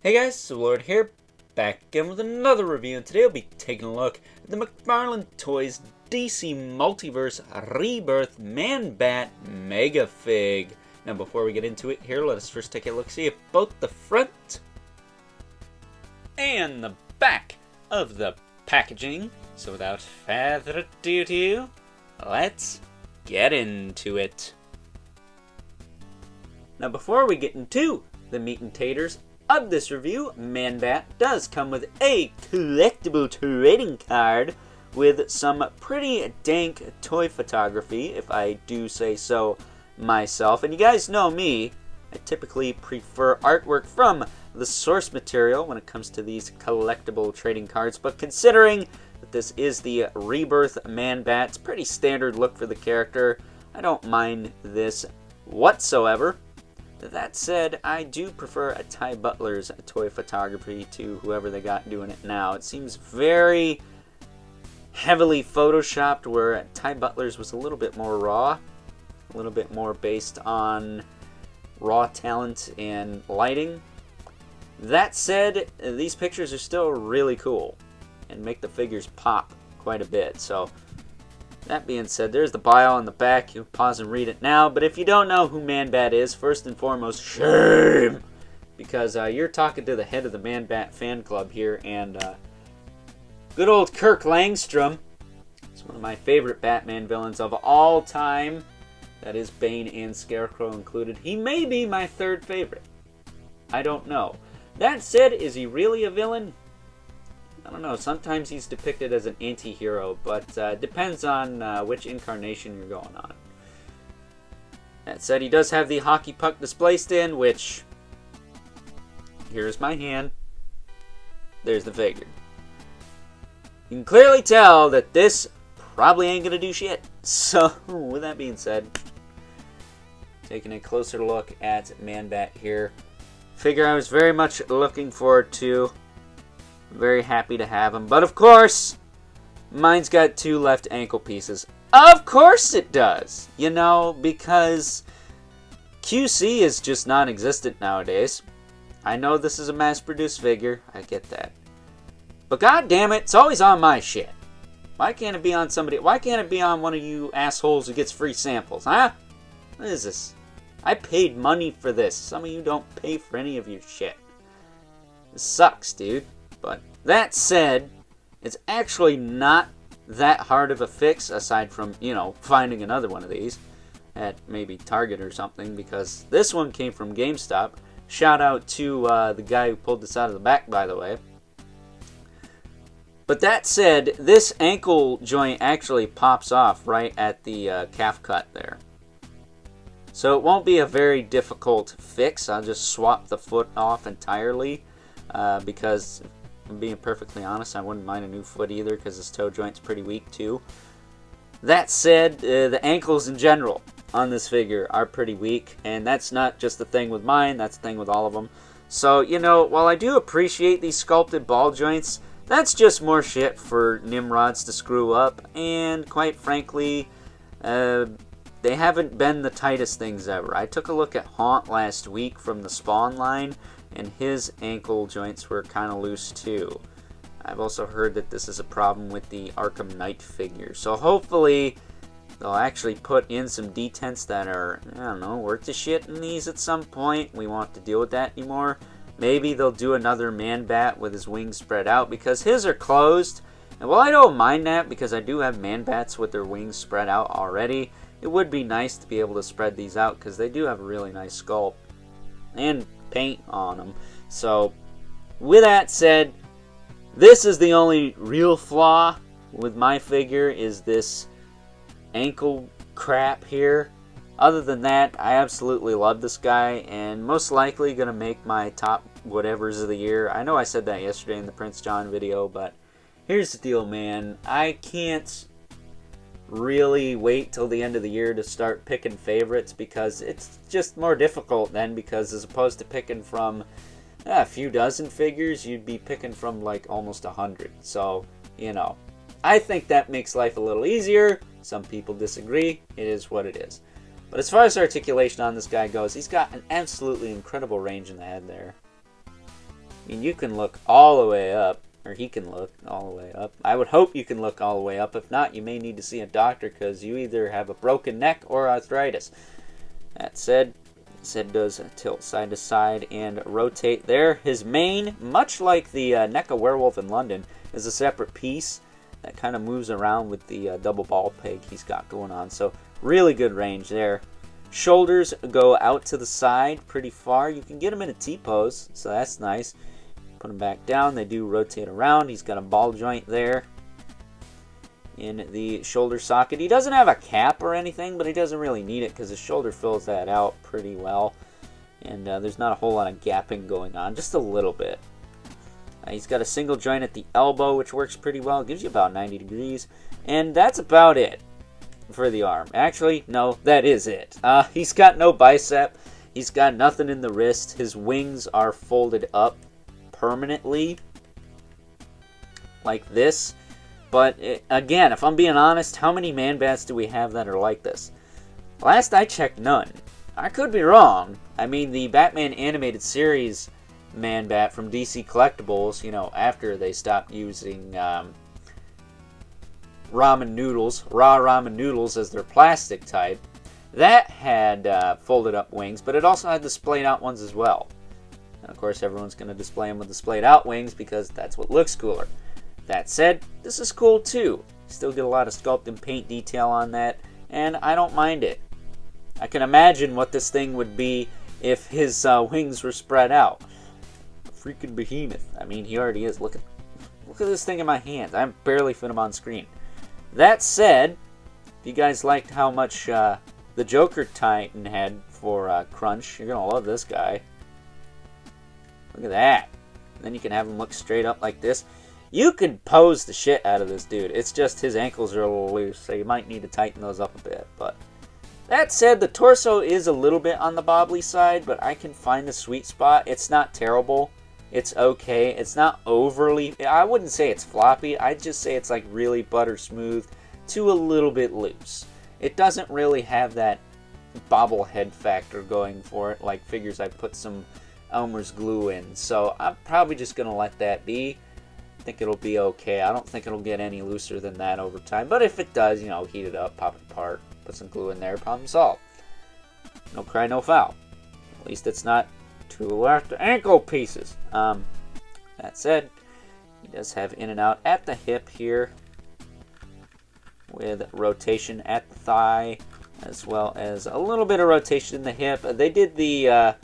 Hey guys, it's Lord here, back again with another review, and today I'll be taking a look at the McFarlane Toys DC Multiverse Rebirth ManBat Megafig. Now before we get into it here, let us first take a look-see at both the front and the back of the packaging. So without further ado, let's get into it. Now before we get into the meat and taters of this review, ManBat does come with a collectible trading card with some pretty dank toy photography, if I do say so myself. And you guys know me, I typically prefer artwork from the source material when it comes to these collectible trading cards, but considering that this is the Rebirth ManBat, it's pretty standard look for the character. I don't mind this whatsoever. That said, I do prefer a Ty Butler's toy photography to whoever they got doing it now. It seems very heavily photoshopped, where Ty Butler's was a little bit more raw, a little bit more based on raw talent and lighting. That said, these pictures are still really cool and make the figures pop quite a bit. So that being said, there's the bio on the back. You can pause and read it now. But if you don't know who ManBat is, first and foremost, shame! Because you're talking to the head of the ManBat fan club here. And good old Kirk Langstrom is one of my favorite Batman villains of all time. That is Bane and Scarecrow included. He may be my third favorite. I don't know. That said, is he really a villain? I don't know, sometimes he's depicted as an anti-hero, but depends on which incarnation you're going on. That said, he does have the hockey puck display stand, which, here's my hand, there's the figure. You can clearly tell that this probably ain't gonna do shit. So, with that being said, taking a closer look at ManBat here, figure I was very much looking forward to. Very happy to have him. But of course, mine's got two left ankle pieces. Of course it does. You know, because QC is just non-existent nowadays. I know this is a mass-produced figure. I get that. But god damn it, it's always on my shit. Why can't it be on somebody? Why can't it be on one of you assholes who gets free samples, huh? What is this? I paid money for this. Some of you don't pay for any of your shit. This sucks, dude. But that said, it's actually not that hard of a fix, aside from, you know, finding another one of these at maybe Target or something, because this one came from GameStop. Shout out to the guy who pulled this out of the back, by the way. But that said, this ankle joint actually pops off right at the calf cut there. So it won't be a very difficult fix. I'll just swap the foot off entirely because, I'm being perfectly honest, I wouldn't mind a new foot either, because this toe joint's pretty weak too. That said, the ankles in general on this figure are pretty weak, and that's not just the thing with mine, that's the thing with all of them. So, you know, while I do appreciate these sculpted ball joints, that's just more shit for Nimrods to screw up, and quite frankly, they haven't been the tightest things ever. I took a look at Haunt last week from the Spawn line, and his ankle joints were kind of loose too. I've also heard that this is a problem with the Arkham Knight figure. So hopefully they'll actually put in some detents that are, I don't know, worth the shit in these at some point. We won't have to deal with that anymore. Maybe they'll do another ManBat with his wings spread out, because his are closed. And while I don't mind that, because I do have ManBats with their wings spread out already, it would be nice to be able to spread these out, because they do have a really nice sculpt and paint on them. So with that said, this is the only real flaw with my figure, is this ankle crap here. Other than that, I absolutely love this guy, and most likely gonna make my top whatevers of the year. I know I said that yesterday in the Prince John video, but here's the deal, man. I can't really wait till the end of the year to start picking favorites, because it's just more difficult then, because as opposed to picking from a few dozen figures, you'd be picking from like almost 100. So, you know, I think that makes life a little easier. Some people disagree. It is what it is. But as far as articulation on this guy goes, he's got an absolutely incredible range in the head there. I mean, you can look all the way up, or he can look all the way up. I would hope you can look all the way up. If not, you may need to see a doctor because you either have a broken neck or arthritis. That said, his head does tilt side to side and rotate there. His mane, much like the NECA werewolf in London, is a separate piece that kind of moves around with the double ball peg he's got going on. So really good range there. Shoulders go out to the side pretty far. You can get him in a T-pose, so that's nice. Put him back down. They do rotate around. He's got a ball joint there in the shoulder socket. He doesn't have a cap or anything, but he doesn't really need it because his shoulder fills that out pretty well. And there's not a whole lot of gapping going on, just a little bit. He's got a single joint at the elbow, which works pretty well. It gives you about 90 degrees. And that's about it for the arm. Actually, no, that is it. He's got no bicep. He's got nothing in the wrist. His wings are folded up permanently like this. But again, if I'm being honest, how many ManBats do we have that are like this? Last I checked, none. I could be wrong. I mean, the Batman animated series ManBat from DC Collectibles, you know, after they stopped using raw ramen noodles as their plastic type, that had folded up wings, but it also had the splayed out ones as well. And of course, everyone's going to display them with the splayed out wings because that's what looks cooler. That said, this is cool too. Still get a lot of sculpt and paint detail on that, and I don't mind it. I can imagine what this thing would be if his wings were spread out. A freaking behemoth. I mean, he already is. Look at this thing in my hands. I barely fit him on screen. That said, if you guys liked how much the Joker Titan had for Crunch, you're going to love this guy. Look at that. And then you can have him look straight up like this. You can pose the shit out of this dude. It's just his ankles are a little loose, so you might need to tighten those up a bit. But that said, the torso is a little bit on the bobbly side, but I can find the sweet spot. It's not terrible. It's okay. It's not overly... I wouldn't say it's floppy. I'd just say it's like really butter smooth to a little bit loose. It doesn't really have that bobblehead factor going for it like figures I put some Elmer's glue in. So I'm probably just going to let that be. I think it'll be okay. I don't think it'll get any looser than that over time. But if it does, you know, heat it up, pop it apart, put some glue in there, problem solved. No cry, no foul. At least it's not two left ankle pieces. That said, he does have in and out at the hip here with rotation at the thigh as well as a little bit of rotation in the hip. They did the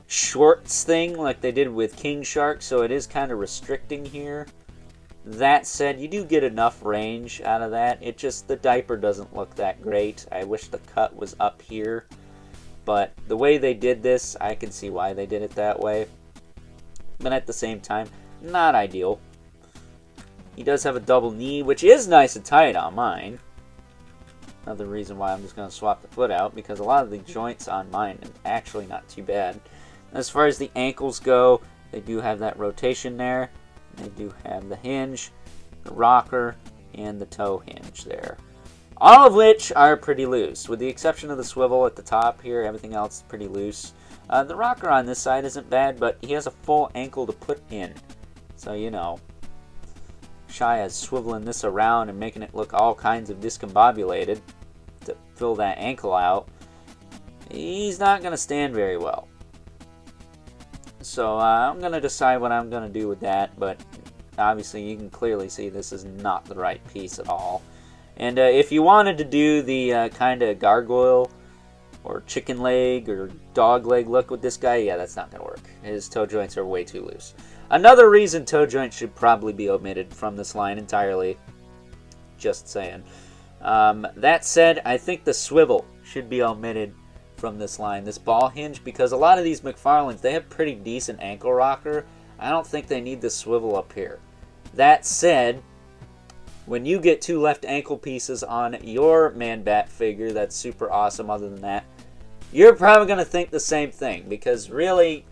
shorts thing like they did with King Shark, so it is kind of restricting here. That said, you do get enough range out of that. It just, the diaper doesn't look that great. I wish the cut was up here. But the way they did this, I can see why they did it that way. But at the same time, not ideal. He does have a double knee, which is nice and tight on mine. Another reason why I'm just going to swap the foot out, because a lot of the joints on mine are actually not too bad. As far as the ankles go, they do have that rotation there. They do have the hinge, the rocker, and the toe hinge there. All of which are pretty loose, with the exception of the swivel at the top here. Everything else is pretty loose. The rocker on this side isn't bad, but he has a full ankle to put in. So, you know, Shia is swiveling this around and making it look all kinds of discombobulated to fill that ankle out. He's not going to stand very well. So I'm going to decide what I'm going to do with that, but obviously you can clearly see this is not the right piece at all. And if you wanted to do the kind of gargoyle or chicken leg or dog leg look with this guy, yeah, that's not going to work. His toe joints are way too loose. Another reason toe joints should probably be omitted from this line entirely. Just saying. That said, I think the swivel should be omitted from this line, this ball hinge, because a lot of these McFarlanes, they have pretty decent ankle rocker. I don't think they need the swivel up here. That said, when you get two left ankle pieces on your ManBat figure, that's super awesome. Other than that, you're probably going to think the same thing, because really,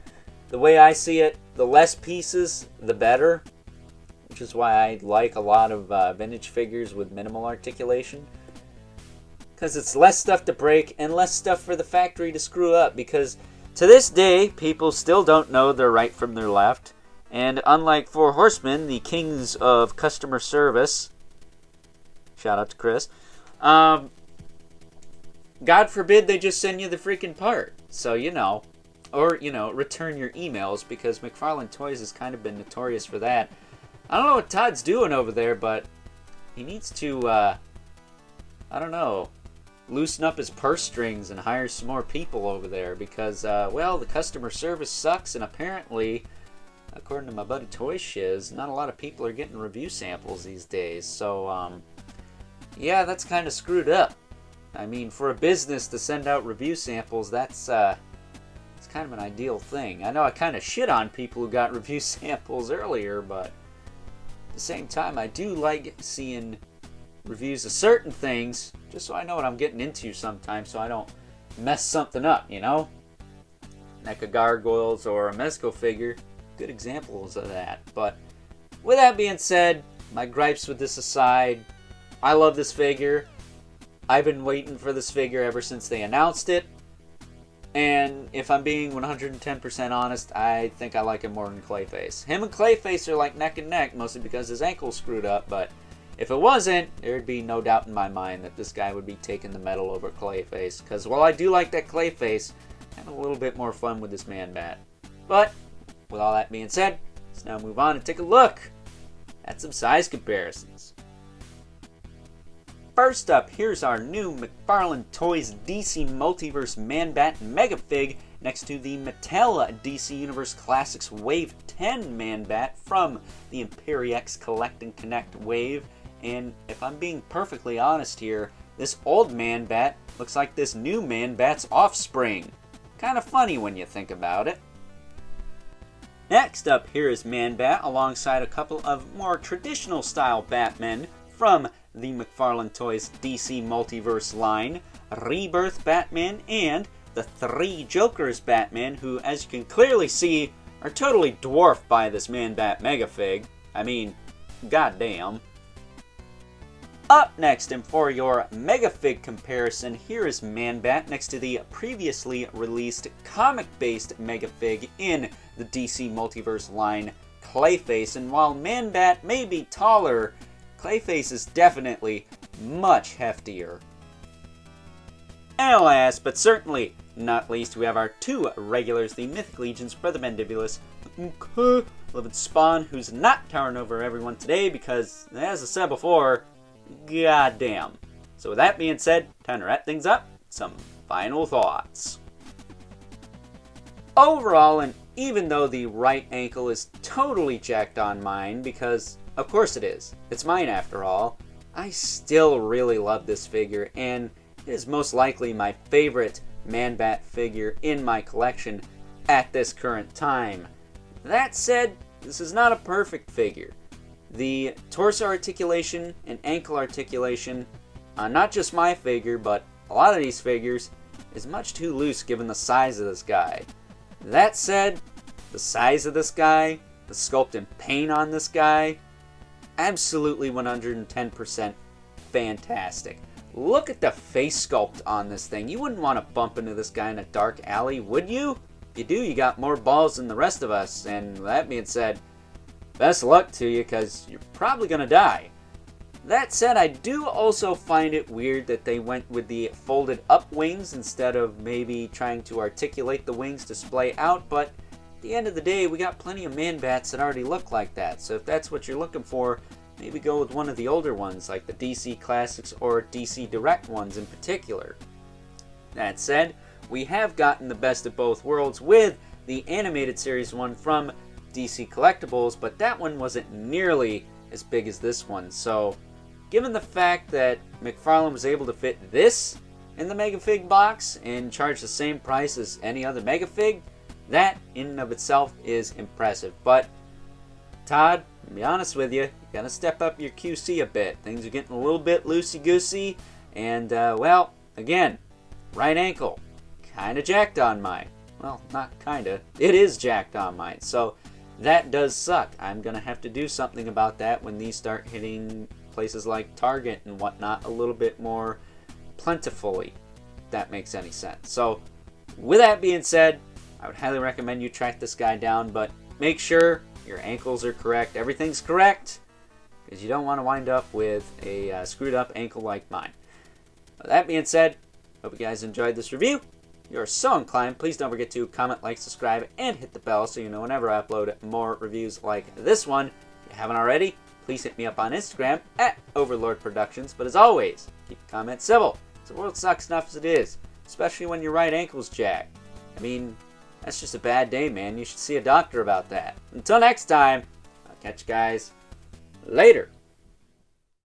the way I see it, the less pieces, the better, which is why I like a lot of vintage figures with minimal articulation. Because it's less stuff to break and less stuff for the factory to screw up. Because to this day, people still don't know their right from their left. And unlike Four Horsemen, the kings of customer service, shout out to Chris, God forbid they just send you the freaking part. So, or, return your emails, because McFarlane Toys has kind of been notorious for that. I don't know what Todd's doing over there, but he needs to, loosen up his purse strings and hire some more people over there, because, the customer service sucks, and apparently, according to my buddy Toy Shiz, not a lot of people are getting review samples these days. So, yeah, that's kind of screwed up. I mean, for a business to send out review samples, it's kind of an ideal thing. I know I kind of shit on people who got review samples earlier, but at the same time, I do like seeing reviews of certain things, just so I know what I'm getting into sometimes, so I don't mess something up, NECA Gargoyles or a Mezco figure, good examples of that. But with that being said, my gripes with this aside, I love this figure. I've been waiting for this figure ever since they announced it. And if I'm being 110% honest, I think I like him more than Clayface. Him and Clayface are like neck and neck, mostly because his ankle's screwed up. But if it wasn't, there'd be no doubt in my mind that this guy would be taking the medal over Clayface. Because while I do like that Clayface, I'm having a little bit more fun with this ManBat. But with all that being said, let's now move on and take a look at some size comparisons. First up, here's our new McFarlane Toys DC Multiverse ManBat Megafig next to the Mattel DC Universe Classics Wave 10 ManBat from the Imperiex Collect and Connect Wave. And if I'm being perfectly honest here, this old ManBat looks like this new ManBat's offspring. Kind of funny when you think about it. Next up, here is ManBat alongside a couple of more traditional style Batmen from the McFarlane Toys DC Multiverse line, Rebirth Batman and the Three Jokers Batman, who, as you can clearly see, are totally dwarfed by this ManBat Megafig. I mean, goddamn. Up next, and for your Megafig comparison, here is ManBat next to the previously released comic-based Megafig in the DC Multiverse line, Clayface. And while ManBat may be taller, Clayface is definitely much heftier. And last, but certainly not least, we have our two regulars, the Mythic Legion's Brother Mandibulus, beloved Spawn, who's not towering over everyone today because, as I said before, goddamn. So with that being said, time to wrap things up. Some final thoughts. Overall, and even though the right ankle is totally jacked on mine, because of course it is, it's mine after all, I still really love this figure, and it is most likely my favorite ManBat figure in my collection at this current time. That said, this is not a perfect figure. The torso articulation and ankle articulation on not just my figure, but a lot of these figures, is much too loose given the size of this guy. That said, the size of this guy, the sculpt and paint on this guy, absolutely 110% fantastic. Look at the face sculpt on this thing. You wouldn't want to bump into this guy in a dark alley, would you? If you do, you got more balls than the rest of us. And that being said, best luck to you, because you're probably going to die. That said, I do also find it weird that they went with the folded up wings instead of maybe trying to articulate the wings to splay out, but at the end of the day, we got plenty of ManBats that already look like that, so if that's what you're looking for, maybe go with one of the older ones, like the DC Classics or DC Direct ones in particular. That said, we have gotten the best of both worlds with the animated series one from DC Collectibles, but that one wasn't nearly as big as this one, so given the fact that McFarlane was able to fit this in the Megafig box and charge the same price as any other Megafig, that in and of itself is impressive. But Todd, to be honest with you gotta step up your QC a bit. Things are getting a little bit loosey-goosey, and well, again, right ankle, kinda jacked on mine. Well, not kinda, it is jacked on mine, so that does suck. I'm gonna have to do something about that when these start hitting places like Target and whatnot a little bit more plentifully, if that makes any sense. So with that being said, I would highly recommend you track this guy down, but make sure your ankles are correct, everything's correct, because you don't want to wind up with a screwed up ankle like mine. With that being said, hope you guys enjoyed this review. If you're so inclined, please don't forget to comment, like, subscribe, and hit the bell so you know whenever I upload more reviews like this one. If you haven't already, please hit me up on Instagram at Overlord Productions. But as always, keep the comments civil. The world sucks enough as it is, especially when your right ankle's jacked. I mean, that's just a bad day, man. You should see a doctor about that. Until next time, I'll catch you guys later.